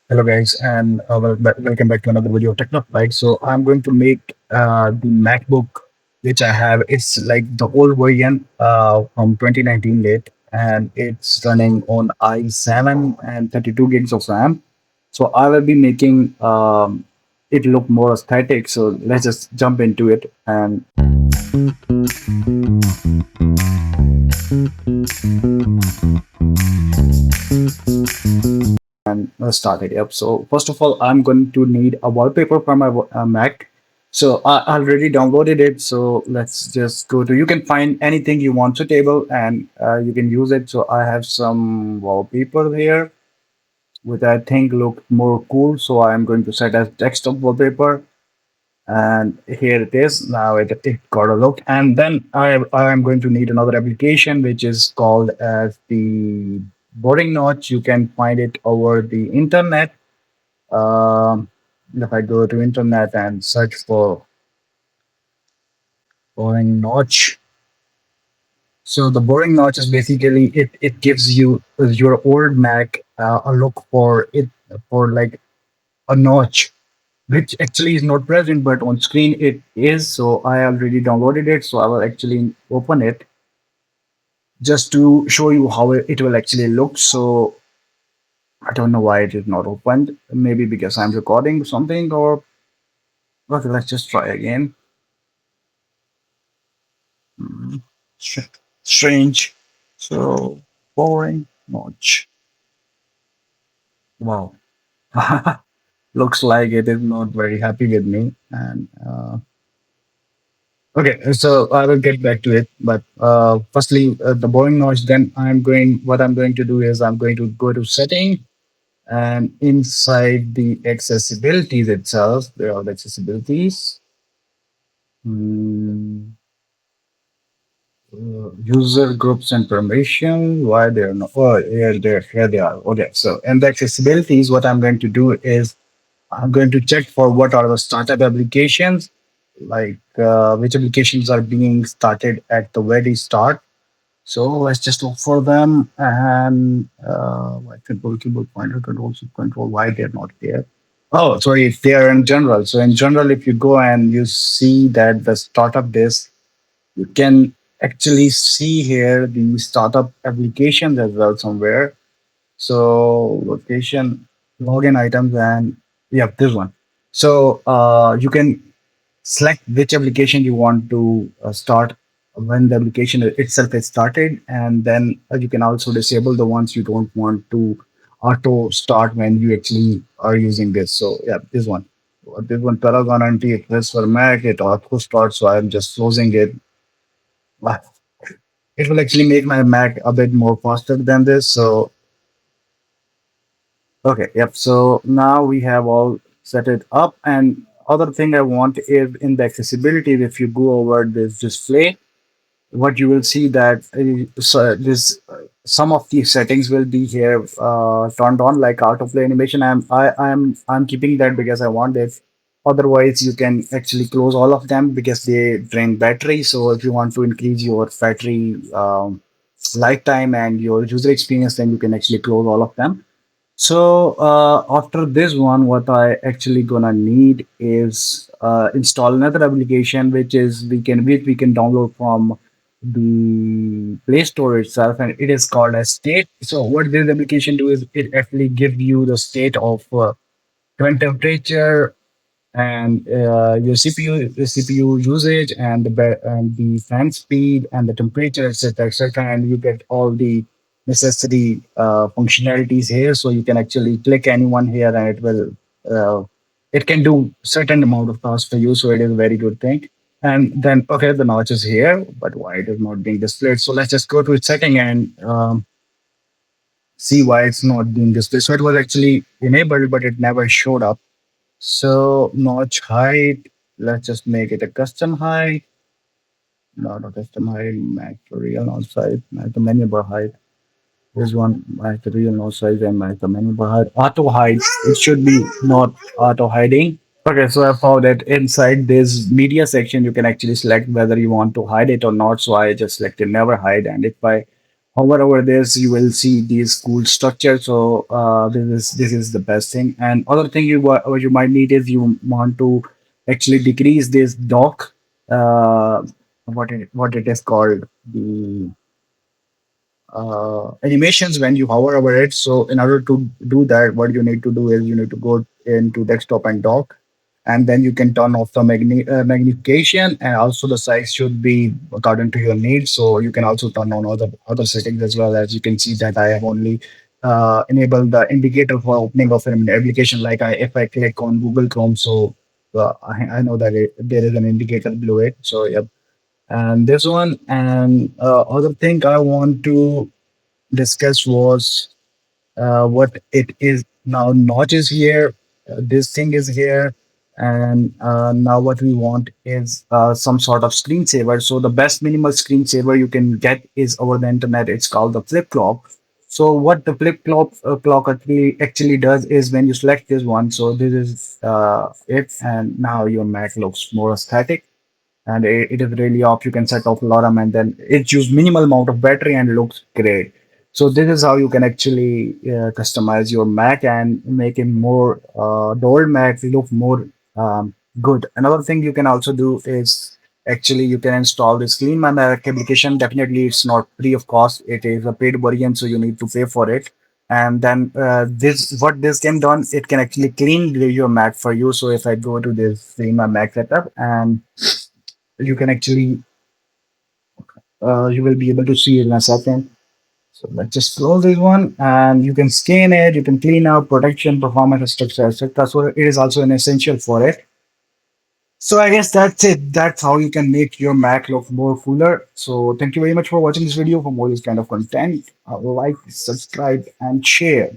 Hello guys, and welcome back to another video of TechnoSpike. So I'm going to make the MacBook which I have. It's like the old version from 2019 late, and it's running on i7 and 32 gigs of RAM. So I will be making it look more aesthetic. So let's just jump into it and start it up. So first of all, I'm going to need a wallpaper for my Mac. So I already downloaded it. So let's just go to. You can find anything you want suitable, and you can use it. So I have some wallpaper here, which I think look more cool. So I'm going to set as desktop wallpaper, and here it is. Now it got a look, and then I am going to need another application which is called as the boring notch. You can find it over the internet. um, if I go to internet and search for boring notch, so the boring notch is basically it gives you your old Mac a look for it, for like a notch, which actually is not present, but on screen it is. So I already downloaded it, so I will actually open it just to show you how it will actually look. So I don't know why it is not opened. Maybe because I'm recording something, or okay, let's just try again. Hmm. Strange. So boring notch. Wow. Looks like it is not very happy with me. And okay, so I will get back to it. But firstly, the boring notch. Then I'm going. What I'm going to do is I'm going to go to setting, and inside the accessibilities itself, there are the accessibilities. Hmm. User groups and permission. Why they're not? Oh, here they are. Okay, so in the accessibilities, what I'm going to do is I'm going to check for what are the startup applications, like which applications are being started at the very start. So let's just look for them, and like control keyboard pointer, control shift control. Why they're not there? Oh, sorry, they are in general. So in general, if you go and you see that the startup disk, you can actually see here the startup applications as well somewhere. So location, login items, and yeah, this one. So you can select which application you want to start when the application itself is started, and then you can also disable the ones you don't want to auto start when you actually are using this. So yeah, this one Paragon anti request for Mac, it auto starts. So I'm just closing it. Wow. It will actually make my Mac a bit more faster than this. So okay, yep. So now we have all set it up. And other thing I want is in the accessibility, if you go over this display, what you will see that so this some of the settings will be here turned on, like autoplay animation. I'm keeping that because I want it. Otherwise, you can actually close all of them because they drain battery. So if you want to increase your battery lifetime and your user experience, then you can actually close all of them. So after this one, what I actually gonna need is install another application, which we can download from the Play Store itself, and it is called as State. So what this application do is it actually gives you the state of current temperature and your CPU usage and and the fan speed and the temperature, etc., etc., and you get all the necessary functionalities here. So you can actually click anyone here, and uh, it can do certain amount of tasks for you. So it is a very good thing. And then okay, the notch is here, but why it is not being displayed? So let's just go to its setting and see why it's not being displayed. So it was actually enabled, but it never showed up. So notch height, let's just make it a custom height, not a custom height, match the real notch size, match the menu bar height. This one match the real notch size and match the menu bar height. Auto hide, it should be not auto hiding. Okay, so I found that inside this media section, you can actually select whether you want to hide it or not. So I just selected never hide, and if I hover over this, you will see these cool structures. So this is the best thing. And other thing what you might need is you want to actually decrease this dock. Uh, what it is called, the animations when you hover over it. So in order to do that, what you need to do is you need to go into desktop and dock, and then you can turn off the magnification, and also the size should be according to your needs. So you can also turn on other settings as well. As you can see that I have only enabled the indicator for opening of an application. Like if I click on Google Chrome, so I know that there is an indicator below it. So yep, and this one. And other thing I want to discuss was what it is now. Notch is here, this thing is here, and now what we want is some sort of screensaver. So the best minimal screensaver you can get is over the internet. It's called the flip flop. So what the flip flop clock actually does is when you select this one, so this is it, and now your Mac looks more aesthetic, and it is really off. You can set off alarm, and then it use minimal amount of battery and looks great. So this is how you can actually customize your Mac and make it more the old Mac look more good. Another thing you can also do is actually you can install this Clean My Mac application. Definitely, it's not free of cost. It is a paid version, so you need to pay for it. And then this what this can done, it can actually clean your Mac for you. So if I go to this Clean My Mac setup, and you can actually you will be able to see it in a second. So let's just close this one, and you can scan it, you can clean out protection, performance, structure, etc. So it is also an essential for it. So I guess that's it. That's how you can make your Mac look more fuller. So thank you very much for watching this video. For more this kind of content, like, subscribe, and share.